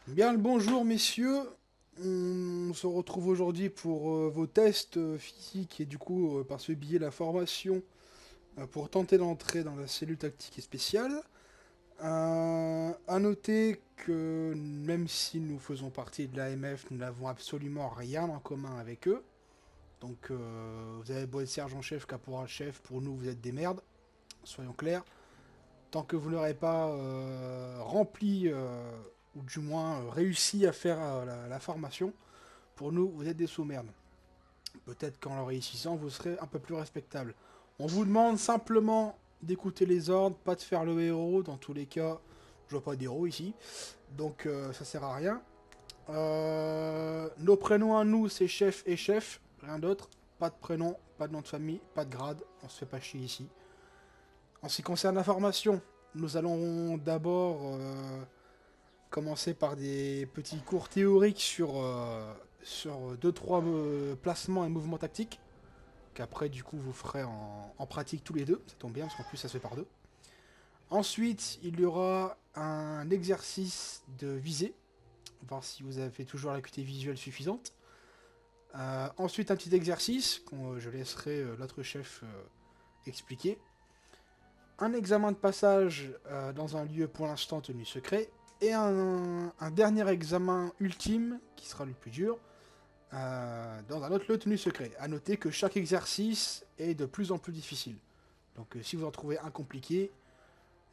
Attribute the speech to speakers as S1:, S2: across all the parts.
S1: Bien le bonjour messieurs, on se retrouve aujourd'hui pour vos tests physiques et du coup par ce biais la formation pour tenter d'entrer dans la cellule tactique et spéciale. À noter que même si nous faisons partie de l'AMF, nous n'avons absolument rien en commun avec eux. Donc vous avez beau être sergent-chef, caporal-chef, pour nous vous êtes des merdes, soyons clairs. Tant que vous n'aurez pas rempli ou du moins réussi à faire la formation, pour nous, vous êtes des sous-merdes. Peut-être qu'en le réussissant, vous serez un peu plus respectable. On vous demande simplement d'écouter les ordres, pas de faire le héros. Dans tous les cas, je vois pas d'héros ici. Donc ça sert à rien. Nos prénoms à nous, c'est chef et chef. Rien d'autre. Pas de prénom, pas de nom de famille, pas de grade. On se fait pas chier ici. En ce qui concerne la formation, nous allons d'abord commencer par des petits cours théoriques sur 2-3 placements et mouvements tactiques, qu'après du coup vous ferez en pratique tous les deux, ça tombe bien parce qu'en plus ça se fait par deux. Ensuite, il y aura un exercice de visée, voir si vous avez toujours l'acuité visuelle suffisante. Ensuite, un petit exercice, que je laisserai l'autre chef expliquer. Un examen de passage dans un lieu pour l'instant tenu secret, et un dernier examen ultime, qui sera le plus dur, dans un autre lieu tenu secret. A noter que chaque exercice est de plus en plus difficile. Donc si vous en trouvez un compliqué,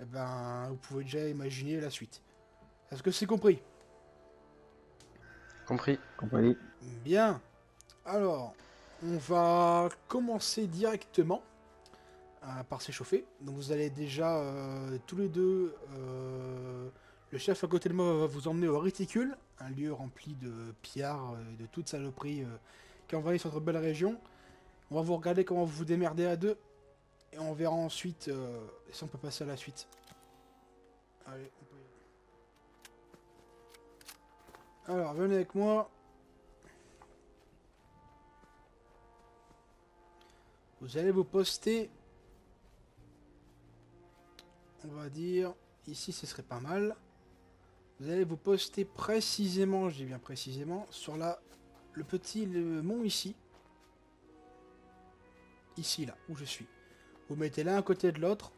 S1: eh ben, vous pouvez déjà imaginer la suite. Est-ce que c'est compris?
S2: Compris.
S3: Compagnie.
S1: Bien. Alors, on va commencer directement par s'échauffer. Donc vous allez déjà tous les deux. Le chef à côté de moi va vous emmener au réticule, un lieu rempli de pillards, de toutes saloperies qui envahissent notre belle région. On va vous regarder comment vous vous démerdez à deux. Et on verra ensuite si on peut passer à la suite. Allez, on peut y aller. Alors, venez avec moi. Vous allez vous poster. On va dire. Ici, ce serait pas mal. Vous allez vous poster précisément, je dis bien précisément, sur le mont ici. Ici, là, où je suis. Vous mettez l'un à côté de l'autre.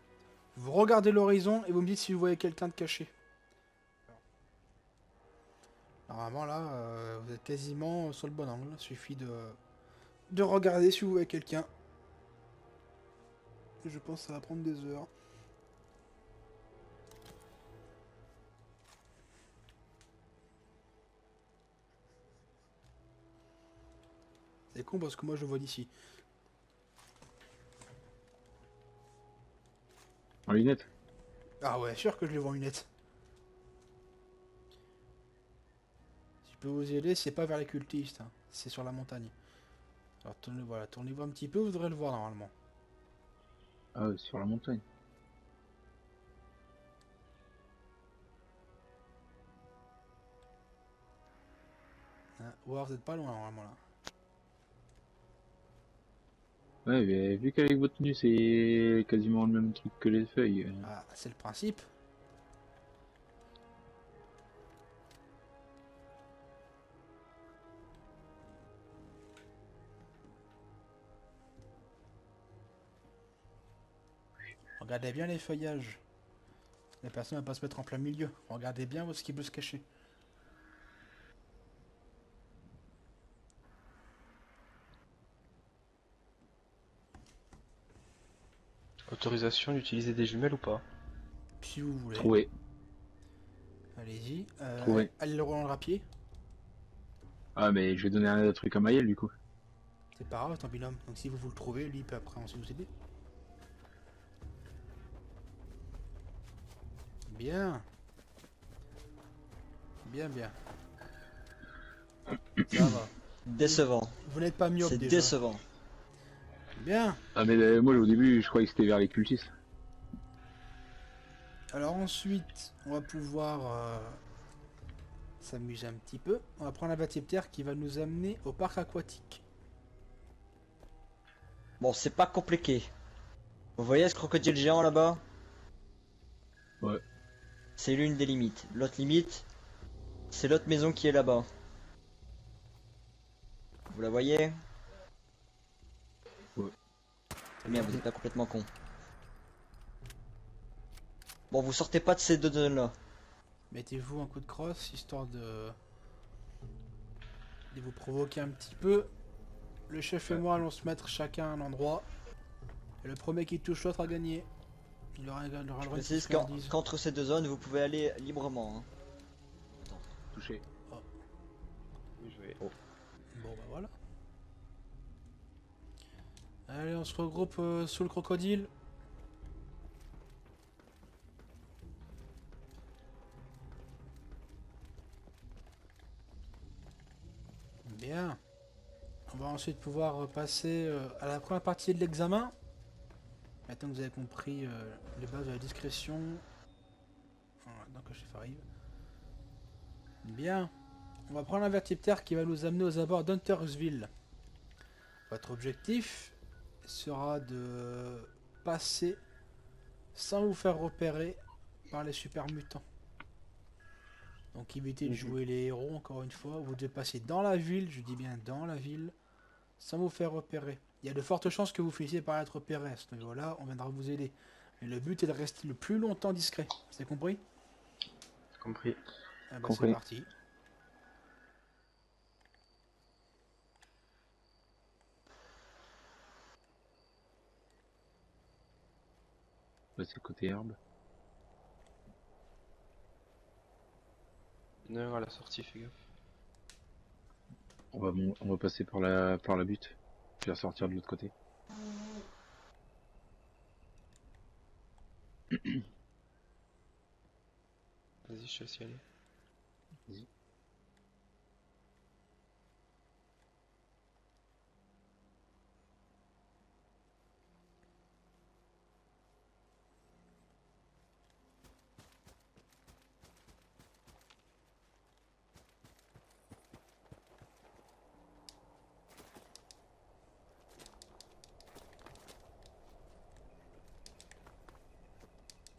S1: Vous regardez l'horizon et vous me dites si vous voyez quelqu'un de caché. Normalement, là, vous êtes quasiment sur le bon angle. Il suffit de regarder si vous voyez quelqu'un. Je pense que ça va prendre des heures. C'est con parce que moi je vois d'ici.
S3: En lunettes.
S1: Ah ouais, sûr que je les vois en lunettes. Si je peux vous aider, c'est pas vers les cultistes, hein. C'est sur la montagne. Alors tournez, voilà, tournez-vous un petit peu, vous devrez le voir normalement.
S3: Ah ouais, sur la montagne.
S1: Hein, ou alors vous êtes pas loin normalement là.
S3: Ouais, mais vu qu'avec votre tenue c'est quasiment le même truc que les feuilles.
S1: Ah, c'est le principe. Regardez bien les feuillages. La personne va pas se mettre en plein milieu. Regardez bien où est-ce qu'il peut se cacher.
S2: Autorisation d'utiliser des jumelles ou pas?
S1: Si vous voulez.
S3: Trouvé.
S1: Allez-y.
S3: Trouvé.
S1: Allez le rendre à pied.
S3: Ah mais je vais donner un truc à Maël du coup.
S1: C'est pas grave, ton binôme. Donc si vous le trouvez, lui il peut après ensuite vous aider. Bien. Bien, bien. Ça va.
S4: Décevant.
S1: Vous n'êtes pas myope
S4: C'est
S1: déjà.
S4: décevant.
S1: Bien.
S3: Ah mais moi au début je croyais que c'était vers les cultistes.
S1: Alors ensuite, on va pouvoir s'amuser un petit peu. On va prendre la Vatiptère qui va nous amener au parc aquatique.
S4: Bon, c'est pas compliqué. Vous voyez ce crocodile géant là-bas?
S3: Ouais.
S4: C'est l'une des limites. L'autre limite, C'est l'autre maison qui est là-bas. Vous la voyez?
S3: Ouais.
S4: C'est bien, vous êtes pas complètement con. Bon, vous sortez pas de ces deux zones-là.
S1: Mettez-vous un coup de crosse, histoire de vous provoquer un petit peu. Le chef et moi allons se mettre chacun à un endroit. Et le premier qui touche l'autre a gagné. Il aura le droit
S4: Je
S1: de
S4: précise
S1: friandise.
S4: qu'entre ces deux zones, vous pouvez aller librement. Hein.
S3: Touché.
S2: Bien joué.
S1: Bon bah voilà. Allez, on se regroupe sous le crocodile. Bien. On va ensuite pouvoir passer à la première partie de l'examen. Maintenant que vous avez compris les bases de la discrétion. Maintenant que le chef arrive. Bien. On va prendre un vertiptère qui va nous amener aux abords d'Huntersville. Votre objectif sera de passer sans vous faire repérer par les super mutants. Donc évitez de jouer les héros encore une fois. Vous devez passer dans la ville, je dis bien dans la ville, sans vous faire repérer. Il y a de fortes chances que vous finissiez par être repéré à ce niveau-là, on viendra vous aider. Mais le but est de rester le plus longtemps discret. C'est compris?
S2: Compris.
S1: Ah bah,
S3: Compris.
S1: c'est parti.
S3: Là, c'est côté herbe.
S2: Il y en a un à la sortie, fais gaffe.
S3: On va passer par la butte. Puis ressortir de l'autre côté.
S2: Vas-y, je te laisse y aller.
S3: Vas-y.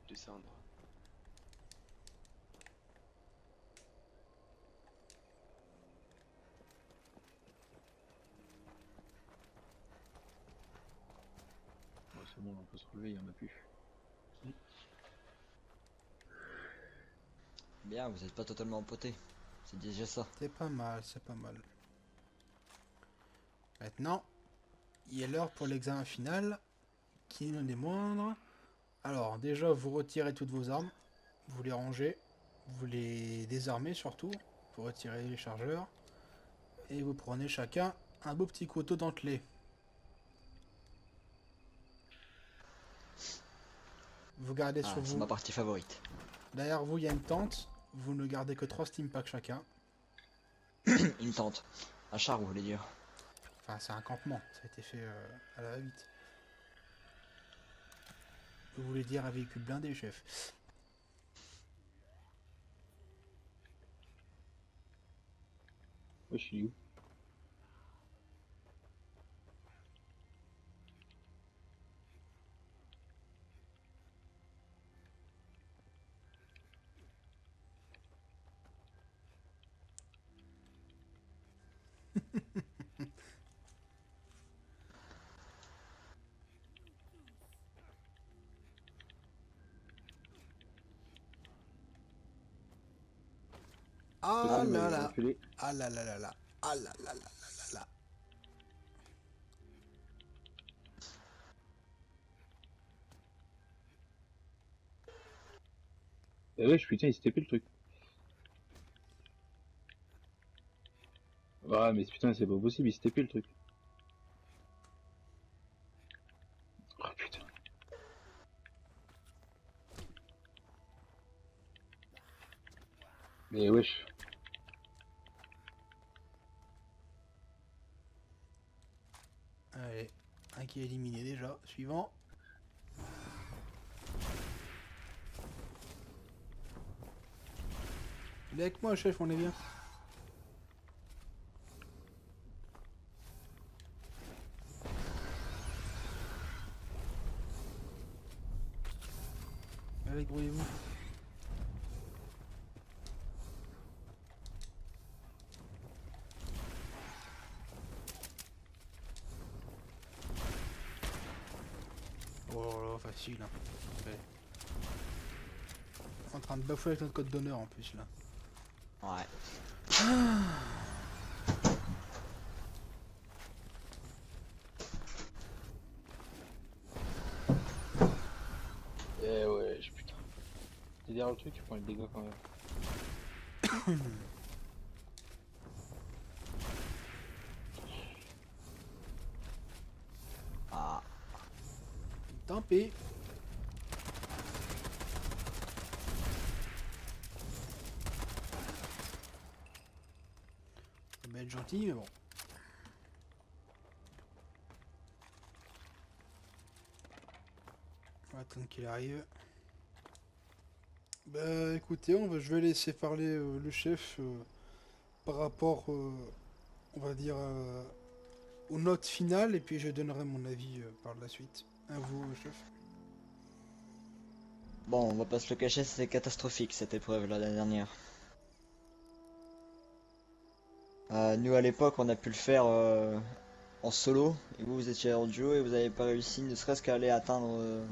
S2: Descendre.
S3: Ouais, c'est bon, on peut se relever, il y en a plus.
S4: Bien, vous n'êtes pas totalement empoté. C'est déjà ça.
S1: C'est pas mal, c'est pas mal. Maintenant, il est l'heure pour l'examen final, qui n'est des moindres. Alors, déjà, vous retirez toutes vos armes, vous les rangez, vous les désarmez surtout, vous retirez les chargeurs, et vous prenez chacun un beau petit couteau dentelé. Vous gardez
S4: Ah,
S1: sur
S4: c'est
S1: vous,
S4: ma partie favorite.
S1: derrière vous, il y a une tente, vous ne gardez que 3 steam packs chacun.
S4: Une tente. Un char, vous voulez dire.
S1: Enfin, c'est un campement, ça a été fait à la va-vite. Vous voulez dire un véhicule blindé, chef?
S3: Ouais, je suis où?
S1: Ah
S3: Petit,
S1: là
S3: mais
S1: là,
S3: reculé.
S1: ah là là là là, ah là là là là là là.
S3: Eh ouais, putain, il s'était fait le truc. Ouais, mais putain, c'est pas possible, il s'était fait le truc. Oh putain. Mais wesh.
S1: Allez, un qui est éliminé déjà, suivant. Il est avec moi, chef, on est bien. Allez, grouillez-vous. Oh là, facile. Hein. Ouais. En train de bafouer avec notre code d'honneur en plus là.
S4: Ouais.
S3: Eh ouais, putain. T'es derrière le truc, tu prends les dégâts quand même.
S4: Ah.
S1: Tant pis. Ça va être gentil, mais bon. On va attendre qu'il arrive. Bah écoutez, je vais laisser parler le chef par rapport, on va dire, aux notes finales, et puis je donnerai mon avis par la suite. À vous, chef.
S4: Bon, on va pas se le cacher, c'était catastrophique cette épreuve là, la dernière. Nous à l'époque, on a pu le faire en solo, et vous étiez en duo et vous avez pas réussi ne serait-ce qu'à aller atteindre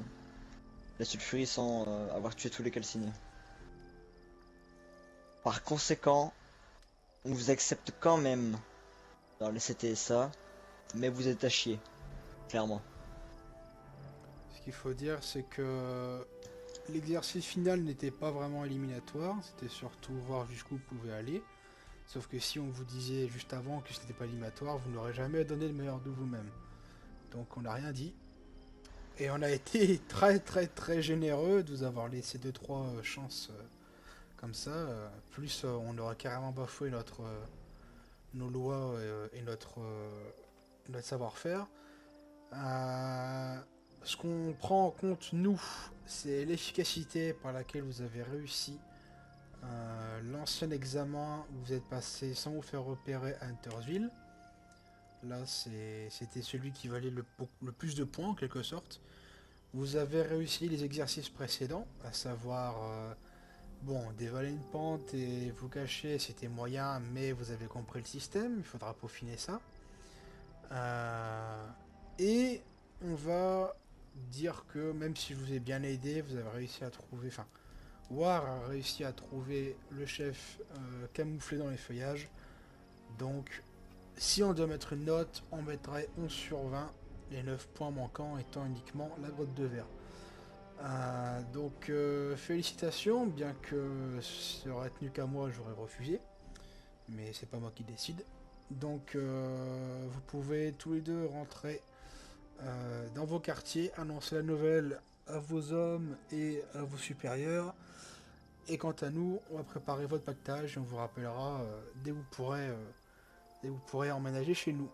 S4: la sulfurie sans avoir tué tous les calcinés. Par conséquent, on vous accepte quand même dans les CTSA, mais vous êtes à chier, clairement.
S1: Ce qu'il faut dire, c'est que l'exercice final n'était pas vraiment éliminatoire, c'était surtout voir jusqu'où vous pouvez aller. Sauf que si on vous disait juste avant que c'était pas éliminatoire, vous n'aurez jamais donné le meilleur de vous-même. Donc on n'a rien dit. Et on a été très généreux de vous avoir laissé 2-3 chances comme ça. Plus on aurait carrément bafoué nos lois et notre savoir-faire. Ce qu'on prend en compte, nous, c'est l'efficacité par laquelle vous avez réussi l'ancien examen où vous êtes passé sans vous faire repérer à Huntersville. Là, c'était celui qui valait le plus de points en quelque sorte. Vous avez réussi les exercices précédents, à savoir, bon, dévaler une pente et vous cacher, c'était moyen, mais vous avez compris le système, il faudra peaufiner ça. Et on va dire que même si je vous ai bien aidé, vous avez réussi à trouver, enfin, War a réussi à trouver le chef camouflé dans les feuillages. Donc, si on doit mettre une note, on mettrait 11 sur 20, les 9 points manquants étant uniquement la grotte de verre. Donc, félicitations, bien que ça aurait tenu qu'à moi, j'aurais refusé. Mais c'est pas moi qui décide. Donc, vous pouvez tous les deux rentrer dans vos quartiers, annoncer la nouvelle à vos hommes et à vos supérieurs. Et quant à nous, on va préparer votre pactage et on vous rappellera dès que vous pourrez emménager chez nous.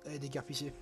S1: Allez, décarpissez.